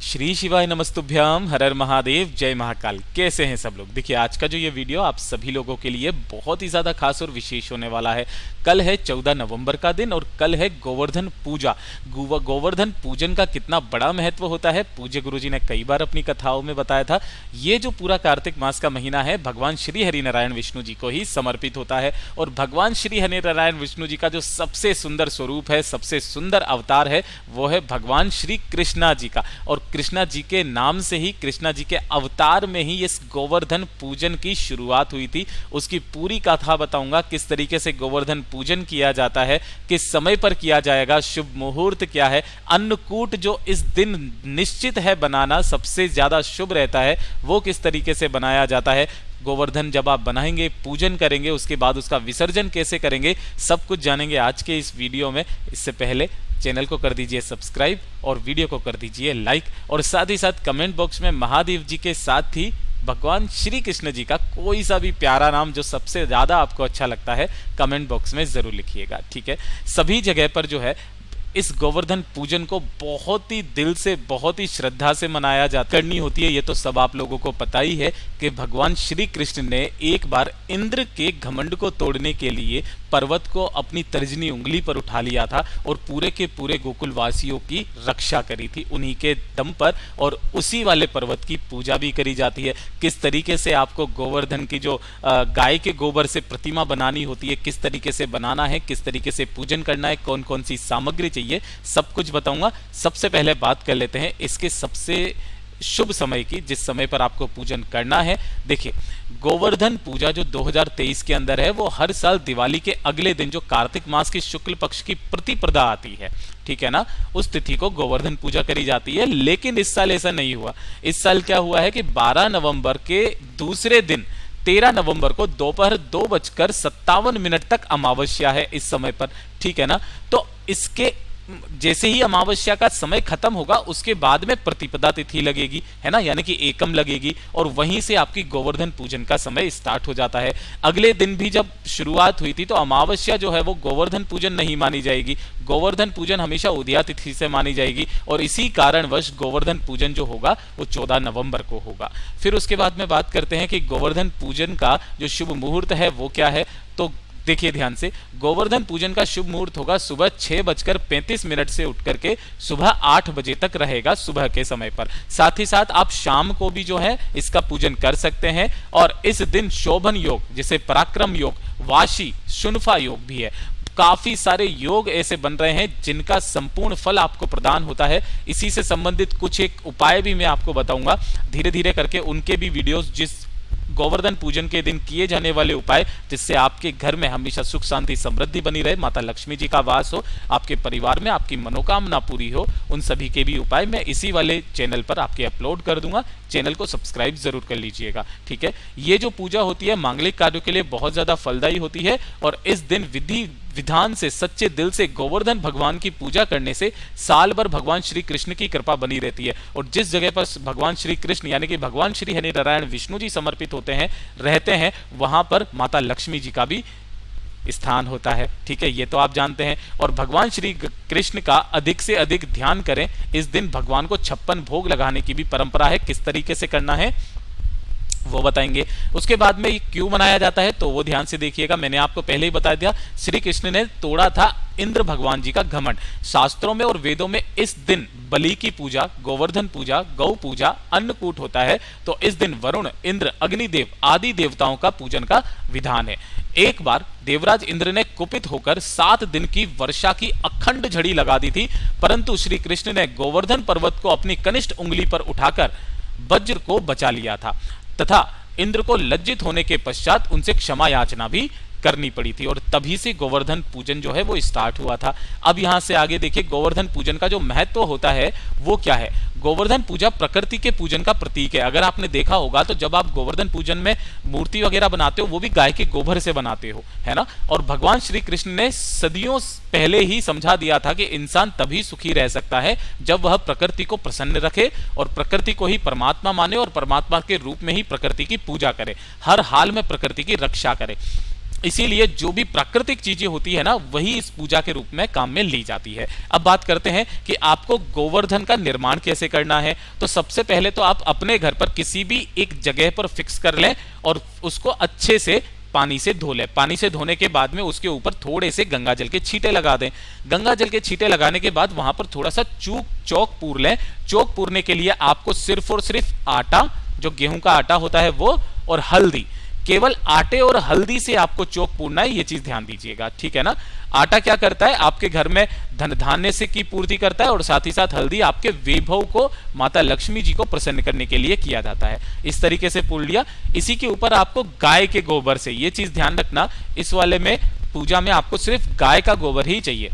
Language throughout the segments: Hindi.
श्री शिवाय नमस्तुभ्याम, हर हर महादेव, जय महाकाल। कैसे हैं सब लोग? देखिए, आज का जो ये वीडियो आप सभी लोगों के लिए बहुत ही ज़्यादा खास और विशेष होने वाला है। कल है 14 नवंबर का दिन और कल है गोवर्धन पूजा। गोवर्धन पूजन का कितना बड़ा महत्व होता है, पूज्य गुरुजी ने कई बार अपनी कथाओं में बताया था। ये जो पूरा कार्तिक मास का महीना है, भगवान श्री हरिनारायण विष्णु जी को ही समर्पित होता है। और भगवान श्री हरिनारायण विष्णु जी का जो सबसे सुंदर स्वरूप है, सबसे सुंदर अवतार है, वो है भगवान श्री कृष्णा जी का। और कृष्णा जी के नाम से ही, कृष्णा जी के अवतार में ही इस गोवर्धन पूजन की शुरुआत हुई थी। उसकी पूरी कथा बताऊंगा, किस तरीके से गोवर्धन पूजन किया जाता है, किस समय पर किया जाएगा, शुभ मुहूर्त क्या है, अन्नकूट जो इस दिन निश्चित है बनाना सबसे ज्यादा शुभ रहता है, वो किस तरीके से बनाया जाता है। गोवर्धन जब आप बनाएंगे, पूजन करेंगे, उसके बाद उसका विसर्जन कैसे करेंगे, सब कुछ जानेंगे आज के इस वीडियो में। इससे पहले चैनल को कर दीजिए सब्सक्राइब और वीडियो को कर दीजिए लाइक, और साथ ही साथ कमेंट बॉक्स में महादेव जी के साथ ही भगवान श्री कृष्ण जी का कोई सा भी प्यारा नाम जो सबसे ज्यादा आपको अच्छा लगता है, कमेंट बॉक्स में जरूर लिखिएगा, ठीक है। सभी जगह पर जो है इस गोवर्धन पूजन को बहुत ही दिल से, बहुत ही श्रद्धा से मनाया जाता करनी होती है। ये तो सब आप लोगों को पता ही है कि भगवान श्री कृष्ण ने एक बार इंद्र के घमंड को तोड़ने के लिए पर्वत को अपनी तर्जनी उंगली पर उठा लिया था और पूरे के पूरे गोकुल वासियों की रक्षा करी थी उन्हीं के दम पर, और उसी वाले पर्वत की पूजा भी करी जाती है। किस तरीके से आपको गोवर्धन की जो गाय के गोबर से प्रतिमा बनानी होती है, किस तरीके से बनाना है, किस तरीके से पूजन करना है, कौन कौन सी सामग्री चाहिए, सब कुछ बताऊंगा। सबसे पहले बात कर लेते हैं इसके सबसे शुभ समय की, जिस समय पर आपको पूजन करना है। देखिए, गोवर्धन पूजा जो 2023 के अंदर है, वो हर साल दिवाली के अगले दिन जो कार्तिक मास की शुक्ल पक्ष की प्रतिपदा आती है, ठीक है ना, उस तिथि को गोवर्धन पूजा करी जाती है। लेकिन इस साल ऐसा नहीं हुआ। इस साल क्या हुआ है कि 12 नवंबर के दूसरे दिन 13 नवंबर को दोपहर 2:57 तक अमावस्या है इस समय पर, ठीक है ना। तो इसके जैसे ही अमावस्या का समय खत्म होगा, उसके बाद में प्रतिपदा तिथि लगेगी, है ना, यानी कि एकम लगेगी, और वहीं से आपकी गोवर्धन पूजन का समय स्टार्ट हो जाता है। अगले दिन भी जब शुरुआत हुई थी तो अमावस्या जो है वो गोवर्धन पूजन नहीं मानी जाएगी, गोवर्धन पूजन हमेशा उदया तिथि से मानी जाएगी, और इसी कारणवश गोवर्धन पूजन जो होगा वो 14 नवंबर को होगा। फिर उसके बाद में बात करते हैं कि गोवर्धन पूजन का जो शुभ मुहूर्त है वो क्या है। तो देखिए ध्यान से, गोवर्धन पूजन का शुभ मुहूर्त होगा सुबह 6:35 से उठ करके सुबह 8 बजे तक रहेगा, सुबह के समय पर। साथ ही साथ आप शाम को भी जो है इसका पूजन कर सकते हैं। और इस दिन शोभन योग, जिसे पराक्रम योग, वाशी, शुनफा योग भी है, काफी सारे योग ऐसे बन रहे हैं जिनका संपूर्ण फल आपको प्रदान होता है। इसी से संबंधित कुछ एक उपाय भी मैं आपको बताऊंगा धीरे धीरे करके, उनके भी वीडियोस, जिस गोवर्धन पूजन के दिन किए जाने वाले उपाय जिससे आपके घर में हमेशा सुख शांति समृद्धि बनी रहे, माता लक्ष्मी जी का वास हो, आपके परिवार में आपकी मनोकामना पूरी हो, उन सभी के भी उपाय मैं इसी वाले चैनल पर आपके अपलोड कर दूंगा। चैनल को सब्सक्राइब जरूर कर लीजिएगा, ठीक है। ये जो पूजा होती है मांगलिक कार्यों के लिए बहुत ज्यादा फलदायी होती है, और इस दिन विधि विधान से, सच्चे दिल से गोवर्धन भगवान की पूजा करने से साल भर भगवान श्री कृष्ण की कृपा बनी रहती है। और जिस जगह पर भगवान श्री कृष्ण यानी कि भगवान श्री हरिनारायण विष्णु जी समर्पित होते हैं, रहते हैं, वहां पर माता लक्ष्मी जी का भी स्थान होता है, ठीक है, ये तो आप जानते हैं। और भगवान श्री कृष्ण का अधिक से अधिक ध्यान करें। इस दिन भगवान को 56 भोग लगाने की भी परंपरा है, किस तरीके से करना है वो बताएंगे। उसके बाद में क्यों मनाया जाता है तो वो ध्यान से देखिएगा। मैंने आपको पहले ही बता दिया, श्री कृष्ण ने तोड़ा था इंद्र भगवान जी का घमंड। शास्त्रों में और वेदों में इस दिन बलि की पूजा, गोवर्धन पूजा, गौ पूजा, अन्नकूट होता है। तो इस दिन वरुण, इंद्र, अग्निदेव आदि देवताओं का पूजन का विधान है। एक बार देवराज इंद्र ने कुपित होकर 7 दिन की वर्षा की अखंड झड़ी लगा दी थी, परंतु श्री कृष्ण ने गोवर्धन पर्वत को अपनी कनिष्ठ उंगली पर उठाकर वज्र को बचा लिया था, तथा इंद्र को लज्जित होने के पश्चात उनसे क्षमा याचना भी करनी पड़ी थी, और तभी से गोवर्धन पूजन जो है वो स्टार्ट हुआ था। अब यहां से आगे देखिए, गोवर्धन पूजन का जो महत्व होता है वो क्या है। गोवर्धन पूजा प्रकृति के पूजन का प्रतीक है। अगर आपने देखा होगा तो जब आप गोवर्धन पूजन में मूर्ति वगैरह बनाते हो, वो भी गाय के गोबर से बनाते हो, है ना। और भगवान श्री कृष्ण ने सदियों पहले ही समझा दिया था कि इंसान तभी सुखी रह सकता है जब वह प्रकृति को प्रसन्न रखे और प्रकृति को ही परमात्मा माने और परमात्मा के रूप में ही प्रकृति की पूजा करे, हर हाल में प्रकृति की रक्षा करे। इसीलिए जो भी प्राकृतिक चीजें होती है ना, वही इस पूजा के रूप में काम में ली जाती है। अब बात करते हैं कि आपको गोवर्धन का निर्माण कैसे करना है। तो सबसे पहले तो आप अपने घर पर किसी भी एक जगह पर फिक्स कर लें और उसको अच्छे से पानी से धो लें। पानी से धोने के बाद में उसके ऊपर थोड़े से गंगा जल के छींटे लगा दें। गंगा जल के छींटे लगाने के बाद वहां पर थोड़ा सा चौक पूर लें। चौक पूरने के लिए आपको सिर्फ और सिर्फ आटा, जो गेहूं का आटा होता है वो, और हल्दी, केवल आटे और हल्दी से आपको चौक पूरना है, ये चीज ध्यान दीजिएगा, ठीक है ना। आटा क्या करता है, आपके घर में धन धान्य से की पूर्ति करता है, और साथ ही साथ हल्दी आपके वैभव को, माता लक्ष्मी जी को प्रसन्न करने के लिए किया जाता है। इस तरीके से पूर लिया। इसी के ऊपर आपको गाय के गोबर से, ये चीज ध्यान रखना, इस वाले में पूजा में आपको सिर्फ गाय का गोबर ही चाहिए।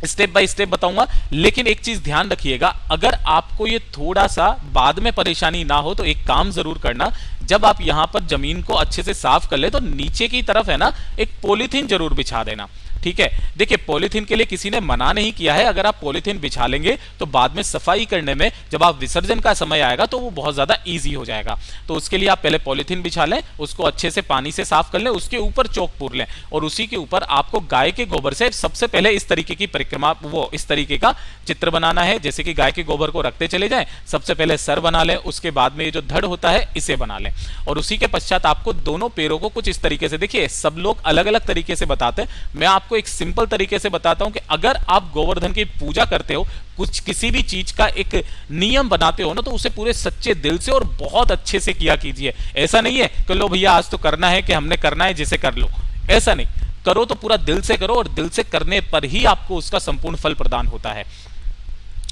स्टेप बाय स्टेप बताऊंगा, लेकिन एक चीज ध्यान रखिएगा, अगर आपको ये थोड़ा सा बाद में परेशानी ना हो तो एक काम जरूर करना, जब आप यहां पर जमीन को अच्छे से साफ कर ले तो नीचे की तरफ है ना एक पॉलीथीन जरूर बिछा देना, ठीक है। देखिए, पॉलीथीन के लिए किसी ने मना नहीं किया है। अगर आप पॉलीथीन बिछा लेंगे तो बाद में सफाई करने में, जब आप विसर्जन का समय आएगा तो वो बहुत ज्यादा इजी हो जाएगा। तो उसके लिए आप पहले पॉलीथीन बिछा लें, उसको अच्छे से पानी से साफ कर लें, उसके ऊपर चौक पूर लें, और उसी के ऊपर आपको गाय के गोबर से सबसे पहले इस तरीके की परिक्रमा, वो इस तरीके का चित्र बनाना है, जैसे कि गाय के गोबर को रखते चले जाएं। सबसे पहले सर बना लें, उसके बाद में ये जो धड़ होता है इसे बना लें, और उसी के पश्चात आपको दोनों पैरों को कुछ इस तरीके से, देखिए सब लोग अलग अलग तरीके से बताते हैं, मैं आपको एक सिंपल तरीके से बताता हूं कि अगर आप गोवर्धन की पूजा करते हो, कुछ किसी भी चीज का एक नियम बनाते हो ना, तो उसे पूरे सच्चे दिल से और बहुत अच्छे से किया कीजिए। ऐसा नहीं है कि लो भैया आज तो करना है, कि हमने करना है जिसे कर लो, ऐसा नहीं करो। तो पूरा दिल से करो, और दिल से करने पर ही आपको उसका संपूर्ण फल प्रदान होता है,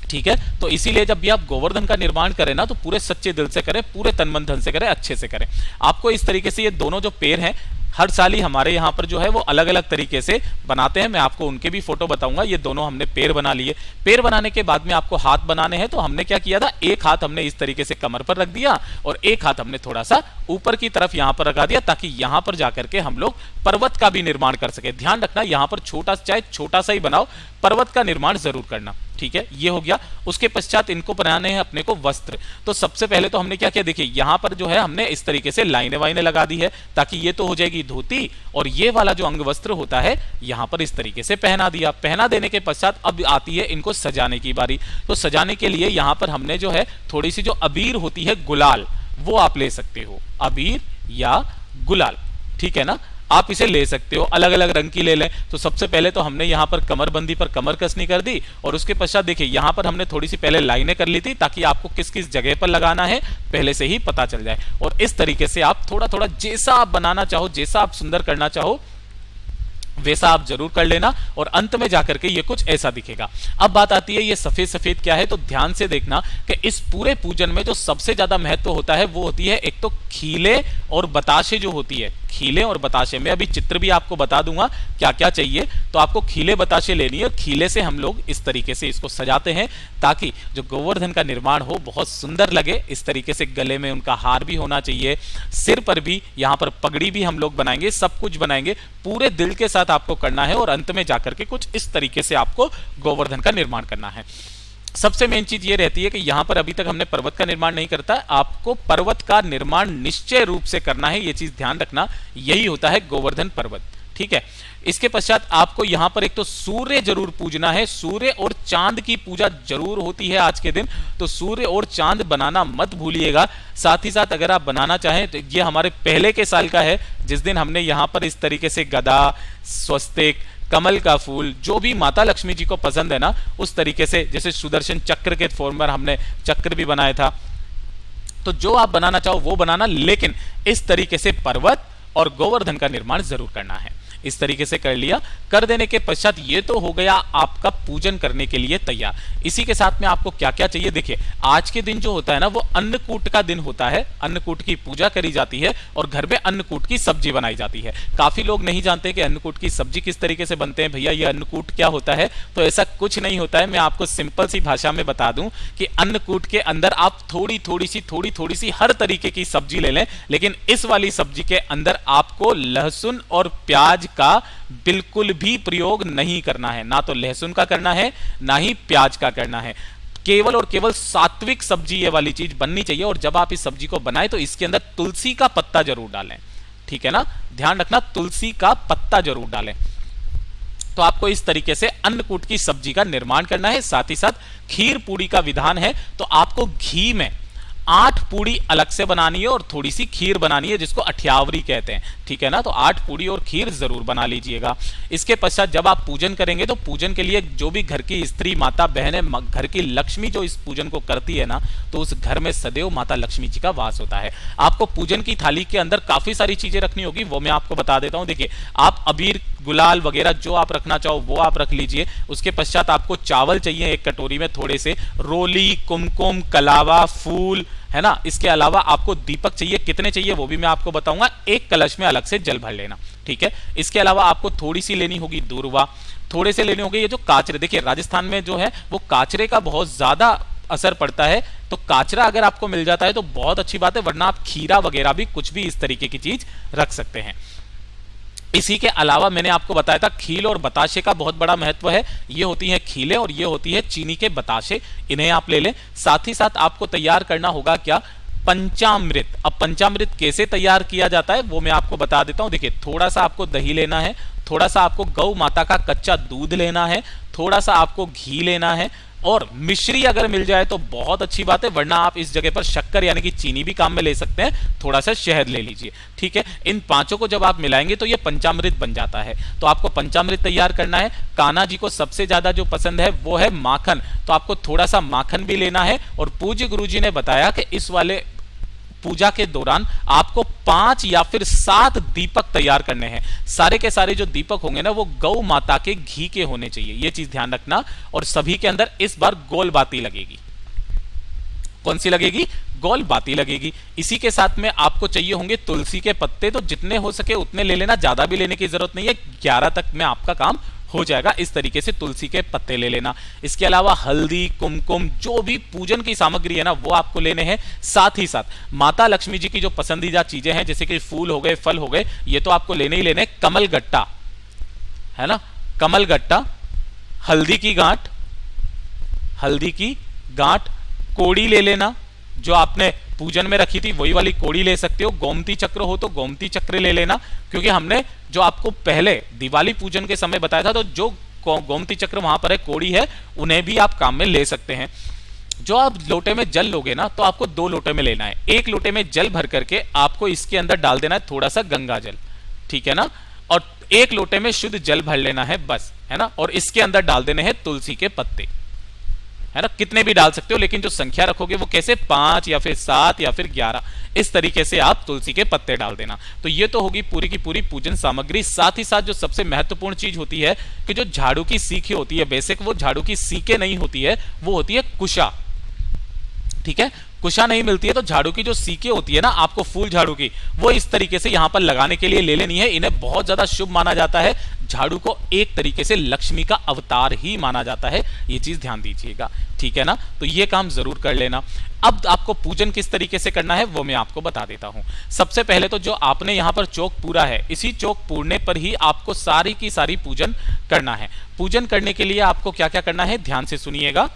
ठीक है। तो इसीलिए जब भी आप गोवर्धन का निर्माण करें ना, तो पूरे सच्चे दिल से करें, पूरे तन मन धन से करें, अच्छे से करें। आपको इस तरीके से ये दोनों जो पैर हैं, हर साल ही हमारे यहाँ पर जो है वो अलग अलग तरीके से बनाते हैं, मैं आपको उनके भी फोटो बताऊंगा। ये दोनों हमने पैर बना लिए। पैर बनाने के बाद में आपको हाथ बनाने हैं, तो हमने क्या किया था, एक हाथ हमने इस तरीके से कमर पर रख दिया, और एक हाथ हमने थोड़ा सा ऊपर की तरफ यहाँ पर लगा दिया, ताकि यहाँ पर जाकर के हम लोग पर्वत का भी निर्माण कर सके। ध्यान रखना, यहाँ पर छोटा, चाहे छोटा सा ही बनाओ, पर्वत का निर्माण जरूर करना, ठीक है। ये हो गया। उसके पश्चात इनको बनाने हैं अपने को वस्त्र। तो सबसे पहले तो हमने क्या किया, देखिए यहां पर जो है हमने इस तरीके से लाइनें वाइनें लगा दी है, ताकि ये तो हो जाएगी धोती, और ये वाला जो अंग वस्त्र होता है यहां पर इस तरीके से पहना दिया। पहना देने के पश्चात अब आती है इनको सजाने की बारी। तो सजाने के लिए यहां पर हमने जो है थोड़ी सी जो अबीर होती है, गुलाल, वो आप ले सकते हो, अबीर या गुलाल, ठीक है ना। आप इसे ले सकते हो, अलग अलग रंग की ले लें। तो सबसे पहले तो हमने यहाँ पर कमरबंदी पर कमर कसनी कर दी, और उसके पश्चात देखिए यहाँ पर हमने थोड़ी सी पहले लाइनें कर ली थी, ताकि आपको किस किस जगह पर लगाना है पहले से ही पता चल जाए। और इस तरीके से आप थोड़ा थोड़ा जैसा आप बनाना चाहो, जैसा आप सुंदर करना चाहो, वैसा आप जरूर कर लेना, और अंत में जाकर के ये कुछ ऐसा दिखेगा। अब बात आती है ये सफेद सफेद क्या है, तो ध्यान से देखना कि इस पूरे पूजन में जो सबसे ज्यादा महत्व होता है वो होती है एक तो खीले और बताशे जो होती है, खीले और बताशे। मैं अभी चित्र भी आपको बता दूंगा क्या क्या चाहिए। तो आपको खीले बताशे लेनी है, और खीले से हम लोग इस तरीके से इसको सजाते हैं, ताकि जो गोवर्धन का निर्माण हो बहुत सुंदर लगे। इस तरीके से गले में उनका हार भी होना चाहिए, सिर पर भी, यहाँ पर पगड़ी भी हम लोग बनाएंगे, सब कुछ बनाएंगे, पूरे दिल के साथ आपको करना है। और अंत में जाकर के कुछ इस तरीके से आपको गोवर्धन का निर्माण करना है। सबसे मेन चीज ये रहती है कि यहां पर अभी तक हमने पर्वत का निर्माण नहीं करता, आपको पर्वत का निर्माण निश्चय रूप से करना है, ये चीज ध्यान रखना। यही होता है गोवर्धन पर्वत, ठीक है। इसके पश्चात आपको यहां पर एक तो सूर्य जरूर पूजना है, सूर्य और चांद की पूजा जरूर होती है आज के दिन, तो सूर्य और चांद बनाना मत भूलिएगा। साथ ही साथ अगर आप बनाना चाहें तो ये हमारे पहले के साल का है, जिस दिन हमने यहां पर इस तरीके से गदा, स्वस्तिक, कमल का फूल, जो भी माता लक्ष्मी जी को पसंद है ना, उस तरीके से, जैसे सुदर्शन चक्र के फॉर्म पर हमने चक्र भी बनाया था। तो जो आप बनाना चाहो वो बनाना, लेकिन इस तरीके से पर्वत और गोवर्धन का निर्माण जरूर करना है। इस तरीके से कर लिया। कर देने के पश्चात ये तो हो गया आपका पूजन करने के लिए तैयार। इसी के साथ में आपको क्या क्या चाहिए, देखिए आज के दिन जो होता है ना, वो अन्नकूट का दिन होता है। अन्नकूट की पूजा करी जाती है और घर में अन्नकूट की सब्जी बनाई जाती है। काफी लोग नहीं जानते कि अन्नकूट की सब्जी किस तरीके से बनते हैं। भैया ये अन्नकूट क्या होता है, तो ऐसा कुछ नहीं होता है। मैं आपको सिंपल सी भाषा में बता दूं कि अन्नकूट के अंदर आप थोड़ी थोड़ी सी हर तरीके की सब्जी ले लें, लेकिन इस वाली सब्जी के अंदर आपको लहसुन और प्याज का बिल्कुल भी प्रयोग नहीं करना है। ना तो लहसुन का करना है, ना ही प्याज का करना है। केवल और केवल सात्विक सब्जी ये वाली चीज बननी चाहिए। और जब आप इस सब्जी को बनाएं तो इसके अंदर तुलसी का पत्ता जरूर डालें। ठीक है ना। ध्यान रखना तुलसी का पत्ता जरूर डालें। तो आपको इस तरीके से अन्नकूट की सब्जी का निर्माण करना है। साथ ही साथ खीर पूड़ी का विधान है, तो आपको घी में 8 पूड़ी अलग से बनानी है और थोड़ी सी खीर बनानी है, जिसको अठियावरी कहते हैं, ठीक है ना। तो 8 पूड़ी और खीर जरूर बना लीजिएगा। इसके पश्चात जब आप पूजन करेंगे तो पूजन के लिए जो भी घर की स्त्री माता बहनें, घर की लक्ष्मी जो इस पूजन को करती है ना, तो उस घर में सदैव माता लक्ष्मी जी का वास होता है। आपको पूजन की थाली के अंदर काफी सारी चीजें रखनी होगी, वो मैं आपको बता देता हूं। देखिए, आप अबीर गुलाल वगैरह जो आप रखना चाहो वो आप रख लीजिए। उसके पश्चात आपको चावल चाहिए एक कटोरी में, थोड़े से रोली, कुमकुम, कलावा, फूल, है ना। इसके अलावा आपको दीपक चाहिए, कितने चाहिए वो भी मैं आपको बताऊंगा। एक कलश में अलग से जल भर लेना, ठीक है। इसके अलावा आपको थोड़ी सी लेनी होगी दूर्वा, थोड़े से लेने होंगे ये जो काचरे। देखिए, राजस्थान में जो है वो काचरे का बहुत ज्यादा असर पड़ता है, तो काचरा अगर आपको मिल जाता है तो बहुत अच्छी बात है, वरना आप खीरा वगैरह भी कुछ भी इस तरीके की चीज रख सकते हैं। इसी के अलावा मैंने आपको बताया था खील और बताशे का बहुत बड़ा महत्व है। ये होती हैं खीले और ये होती है चीनी के बताशे, इन्हें आप ले लें। साथ ही साथ आपको तैयार करना होगा क्या, पंचामृत। अब पंचामृत कैसे तैयार किया जाता है वो मैं आपको बता देता हूं। देखिए, थोड़ा सा आपको दही लेना है, थोड़ा सा आपको गौ माता का कच्चा दूध लेना है, थोड़ा सा आपको घी लेना है, और मिश्री अगर मिल जाए तो बहुत अच्छी बात है, वरना आप इस जगह पर शक्कर यानी कि चीनी भी काम में ले सकते हैं, थोड़ा सा शहद ले लीजिए, ठीक है। इन पांचों को जब आप मिलाएंगे तो ये पंचामृत बन जाता है। तो आपको पंचामृत तैयार करना है। कान्हा जी को सबसे ज्यादा जो पसंद है वो है माखन, तो आपको थोड़ा सा माखन भी लेना है। और पूज्य गुरु जी ने बताया कि इस वाले पूजा के दौरान आपको 5 या फिर 7 दीपक तैयार करने हैं। सारे के सारे जो दीपक होंगे ना वो गौ माता के घी के होने चाहिए, ये चीज ध्यान रखना। और सभी के अंदर इस बार गोल बाती लगेगी। कौन सी लगेगी, गोल बाती लगेगी। इसी के साथ में आपको चाहिए होंगे तुलसी के पत्ते, तो जितने हो सके उतने ले लेना, ज्यादा भी लेने की जरूरत नहीं है, 11 तक में आपका काम हो जाएगा। इस तरीके से तुलसी के पत्ते ले लेना। इसके अलावा हल्दी, कुमकुम, जो भी पूजन की सामग्री है ना वो आपको लेने हैं। साथ ही साथ माता लक्ष्मी जी की जो पसंदीदा चीजें हैं जैसे कि फूल हो गए, फल हो गए, ये तो आपको लेने ही लेने। कमल गट्टा है ना, कमल गट्टा, हल्दी की गांठ, हल्दी की गांठ, कोड़ी ले लेना, जो आपने पूजन में रखी थी वही वाली कोड़ी ले सकते हो। गोमती चक्र हो तो गोमती चक्र ले लेना, क्योंकि हमने जो आपको पहले दिवाली पूजन के समय बताया था, तो जो गोमती चक्र वहां पर है, कोड़ी है, उन्हें भी आप काम में ले सकते हैं। जो आप लोटे में जल लोगे ना तो आपको 2 लोटे में लेना है। एक लोटे में जल भर करके आपको इसके अंदर डाल देना है थोड़ा सा गंगा जल, ठीक है ना। और एक लोटे में शुद्ध जल भर लेना है बस, है ना। और इसके अंदर डाल देने हैं तुलसी के पत्ते, है ना। कितने भी डाल सकते हो, लेकिन जो संख्या रखोगे वो कैसे, 5 या फिर 7 या फिर 11, इस तरीके से आप तुलसी के पत्ते डाल देना। तो ये तो होगी पूरी की पूरी पूजन सामग्री। साथ ही साथ जो सबसे महत्वपूर्ण चीज होती है कि जो झाड़ू की सीखें होती है, बेसिक वो झाड़ू की सीखें नहीं होती है, वो होती है कुशा, ठीक है। कुशा नहीं मिलती है तो झाड़ू की जो सीखें होती है ना, आपको फूल झाड़ू की, वो इस तरीके से यहां पर लगाने के लिए ले लेनी है। इन्हें बहुत ज्यादा शुभ माना जाता है। झाड़ू को एक तरीके से लक्ष्मी का अवतार ही माना जाता है, ये चीज ध्यान दीजिएगा, ठीक है ना। तो ये काम जरूर कर लेना। अब आपको पूजन किस तरीके से करना है वो मैं आपको बता देता हूं। सबसे पहले तो जो आपने यहां पर चौक पूरा है, इसी चौक पूरने पर ही आपको सारी की सारी पूजन करना है। पूजन करने के लिए आपको क्या क्या करना है, ध्यान से सुनिएगा।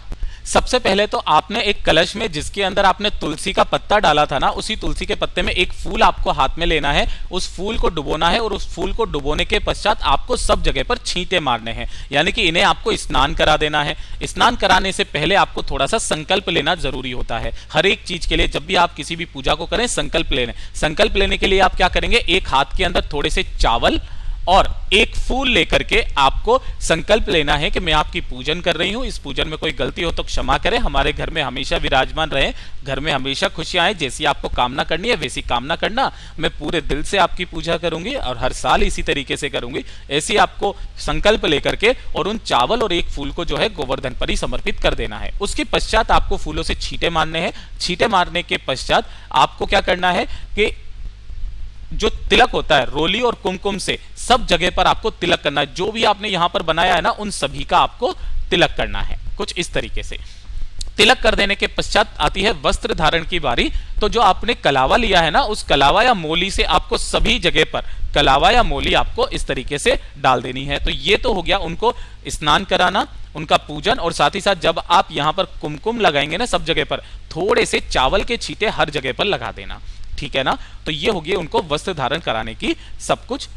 सबसे पहले तो आपने एक कलश में जिसके अंदर आपने तुलसी का पत्ता डाला था ना, उसी तुलसी के पत्ते में एक फूल आपको हाथ में लेना है, उस फूल को डुबोना है। और उस फूल को डुबोने के पश्चात आपको सब जगह पर छींटे मारने हैं, यानी कि इन्हें आपको स्नान करा देना है। स्नान कराने से पहले आपको थोड़ा सा संकल्प लेना जरूरी होता है। हर एक चीज के लिए जब भी आप किसी भी पूजा को करें संकल्प लेने। संकल्प लेने के लिए आप क्या करेंगे, एक हाथ के अंदर थोड़े से चावल और एक फूल लेकर के आपको संकल्प लेना है कि मैं आपकी पूजन कर रही हूं, इस पूजन में कोई गलती हो तो क्षमा करें, हमारे घर में हमेशा विराजमान रहे, घर में हमेशा खुशियां आए, जैसी आपको कामना करनी है वैसी कामना करना, मैं पूरे दिल से आपकी पूजा करूंगी और हर साल इसी तरीके से करूंगी। ऐसी आपको संकल्प लेकर के और उन चावल और एक फूल को जो है गोवर्धन पर ही समर्पित कर देना है। उसके पश्चात आपको फूलों से छींटे मारने हैं। छींटे मारने के पश्चात आपको क्या करना है कि जो तिलक होता है रोली और कुमकुम से सब जगह पर आपको तिलक करना है। जो भी आपने यहां पर बनाया है ना, उन सभी का आपको तिलक करना है, कुछ इस तरीके से। तिलक कर देने के पश्चात आती है वस्त्र धारण की बारी। तो जो आपने कलावा लिया है ना, उस कलावा या मोली से आपको सभी जगह पर कलावा या मोली आपको इस तरीके से डाल देनी है। तो ये तो हो गया उनको स्नान कराना, उनका पूजन। और साथ ही साथ जब आप यहां पर कुमकुम लगाएंगे ना सब जगह पर, थोड़े से चावल के छींटे हर जगह पर लगा देना, ठीक है ना। तो ये होगी उनको वस्त्र धारण कराने की सब कुछ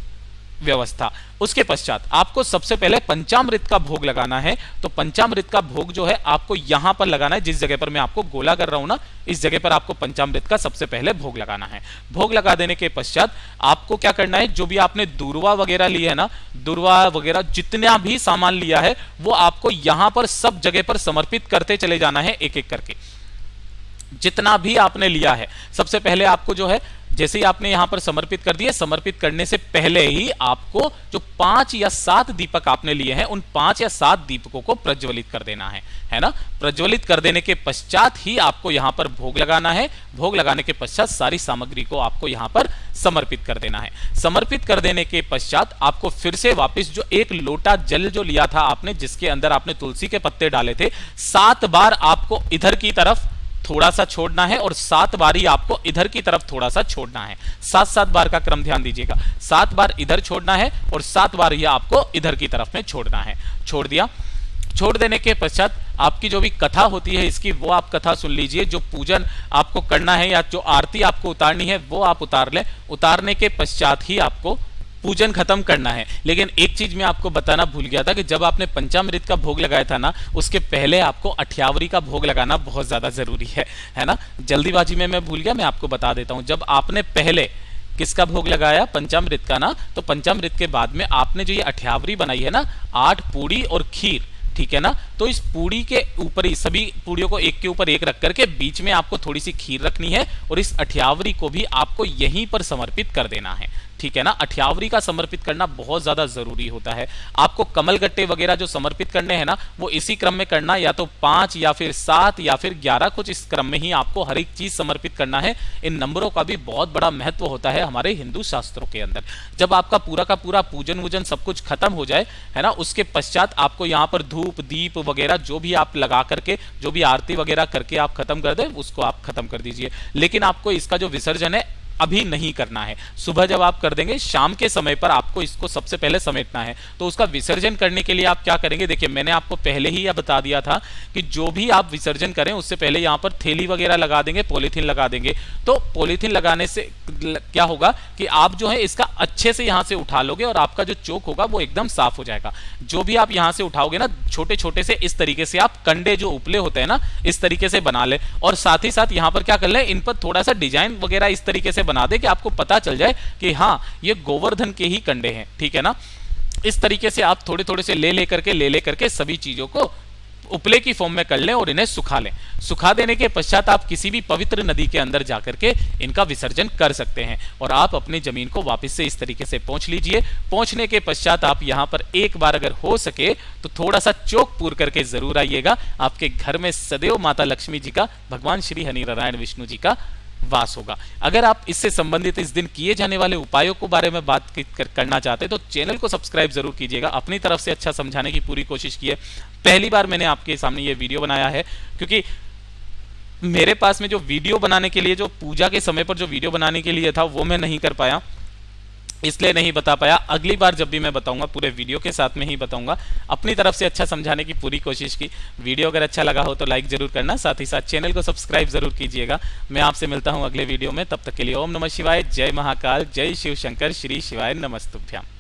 व्यवस्था। उसके पश्चात आपको सबसे पहले पंचामृत का भोग लगाना है। तो पंचामृत का भोग जो है आपको यहां पर लगाना है, जिस जगह पर मैं आपको गोला कर रहा हूं ना, इस जगह पर आपको पंचामृत का सबसे पहले भोग लगाना है। भोग लगा देने के पश्चात आपको क्या करना है, जो भी आपने दूर्वा वगैरह लिया है ना, दूर्वा वगैरह जितना भी सामान लिया है वो आपको यहां पर सब जगह पर समर्पित करते चले जाना है, एक एक करके जितना भी आपने लिया है। सबसे पहले आपको जो है, जैसे ही आपने यहां पर समर्पित कर दिया, समर्पित करने से पहले ही आपको जो 5 या 7 दीपक आपने लिए हैं, उन 5 या 7 दीपकों को प्रज्वलित कर देना है ना। प्रज्वलित कर देने के पश्चात ही आपको यहां पर भोग लगाना है। भोग लगाने के पश्चात सारी सामग्री को आपको यहां पर समर्पित कर देना है। समर्पित कर देने के पश्चात आपको फिर से वापस जो एक लोटा जल जो लिया था आपने, जिसके अंदर आपने तुलसी के पत्ते डाले थे, 7 बार आपको इधर की तरफ थोड़ा सा छोड़ना है और 7 बार ही आपको इधर की तरफ थोड़ा सा छोड़ना है। 7-7 बार का क्रम ध्यान दीजिएगा। 7 बार इधर छोड़ना है और 7 बार ही आपको इधर की तरफ में छोड़ना है। छोड़ दिया। छोड़ देने के पश्चात आपकी जो भी कथा होती है इसकी, वो आप कथा सुन लीजिए। जो पूजन आपको करना है या जो आरती आपको उतारनी है वो आप उतार लें। उतारने के पश्चात ही आपको पूजन खत्म करना है। लेकिन एक चीज मैं आपको बताना भूल गया था कि जब आपने पंचामृत का भोग लगाया था ना, उसके पहले आपको अठ्यावरी का भोग लगाना बहुत ज्यादा जरूरी है ना। जल्दीबाजी में मैं भूल गया, मैं आपको बता देता हूं। जब आपने पहले किसका भोग लगाया, पंचामृत का ना, तो पंचामृत के बाद में आपने जो ये अठ्यावरी बनाई है ना, 8 पूड़ी और खीर, ठीक है ना। तो इस पूड़ी के ऊपर ही सभी पूड़ियों को एक के ऊपर एक रख करके बीच में आपको थोड़ी सी खीर रखनी है और इस अठ्यावरी को भी आपको यहीं पर समर्पित कर देना है, ठीक है ना। अठ्यावरी का समर्पित करना बहुत ज्यादा जरूरी होता है। आपको कमलगट्टे वगैरह जो समर्पित करने हैं ना, वो इसी क्रम में करना, या तो 5 या फिर 7 या फिर 11, कुछ इस क्रम में ही आपको हर एक चीज समर्पित करना है। इन नंबरों का भी बहुत बड़ा महत्व होता है हमारे हिंदू शास्त्रों के अंदर। जब आपका पूरा का पूरा पूजन वूजन सब कुछ खत्म हो जाए, है ना, उसके पश्चात आपको यहाँ पर धूप दीप वगैरह जो भी आप लगा करके, जो भी आरती वगैरह करके आप खत्म कर दें, उसको आप खत्म कर दीजिए। लेकिन आपको इसका जो विसर्जन है अभी नहीं करना है। सुबह जब आप कर देंगे, शाम के समय पर आपको इसको सबसे पहले समेटना है। तो उसका विसर्जन करने के लिए आप क्या करेंगे, देखिए मैंने आपको पहले ही यह बता दिया था कि जो भी आप विसर्जन करें उससे पहले यहाँ पर थैली वगैरह लगा देंगे, पॉलीथीन लगा देंगे। तो पॉलीथीन लगाने से क्या होगा कि आप जो है इसका अच्छे से यहाँ से उठा लोगे और आपका जो चोक होगा वो एकदम साफ हो जाएगा। जो भी आप यहाँ से उठाओगे ना, छोटे छोटे से इस तरीके से आप कंडे जो उपले होते हैं ना, इस तरीके से बना ले। और साथ ही साथ यहाँ पर क्या कर ले, इन पर थोड़ा सा डिजाइन वगैरह इस तरीके से बना दे कि आपको पता चल जाए कि हाँ ये गोवर्धन के ही कंडे हैं, ठीक है ना। इस तरीके से आप थोड़े थोड़े से ले करके सभी चीजों को उपले की फॉर्म में कर लें और इन्हें सुखा लें। सुखा देने के पश्चात आप किसी भी पवित्र नदी के अंदर जाकर के इनका विसर्जन कर सकते हैं और आप अपनी जमीन को वापस से इस तरीके से पोंछ लीजिए। पोंछने के पश्चात आप यहां पर एक बार अगर हो सके तो थोड़ा सा चौक पूर करके जरूर आइएगा। आपके घर में सदैव माता लक्ष्मी जी का, भगवान श्री हरि नारायण विष्णु जी का वास होगा। अगर आप इससे संबंधित इस दिन किए जाने वाले उपायों को बारे में बात करना चाहते हैं तो चैनल को सब्सक्राइब जरूर कीजिएगा। अपनी तरफ से अच्छा समझाने की पूरी कोशिश की है। पहली बार मैंने आपके सामने ये वीडियो बनाया है क्योंकि मेरे पास में जो वीडियो बनाने के लिए, जो पूजा के समय पर जो वीडियो बनाने के लिए था वो मैं नहीं कर पाया, इसलिए नहीं बता पाया। अगली बार जब भी मैं बताऊंगा पूरे वीडियो के साथ में ही बताऊंगा। अपनी तरफ से अच्छा समझाने की पूरी कोशिश की। वीडियो अगर अच्छा लगा हो तो लाइक जरूर करना, साथ ही साथ चैनल को सब्सक्राइब जरूर कीजिएगा। मैं आपसे मिलता हूं अगले वीडियो में, तब तक के लिए ओम नमः शिवाय, जय महाकाल, जय शिव शंकर, श्री शिवाय नमस्तुभ्याम।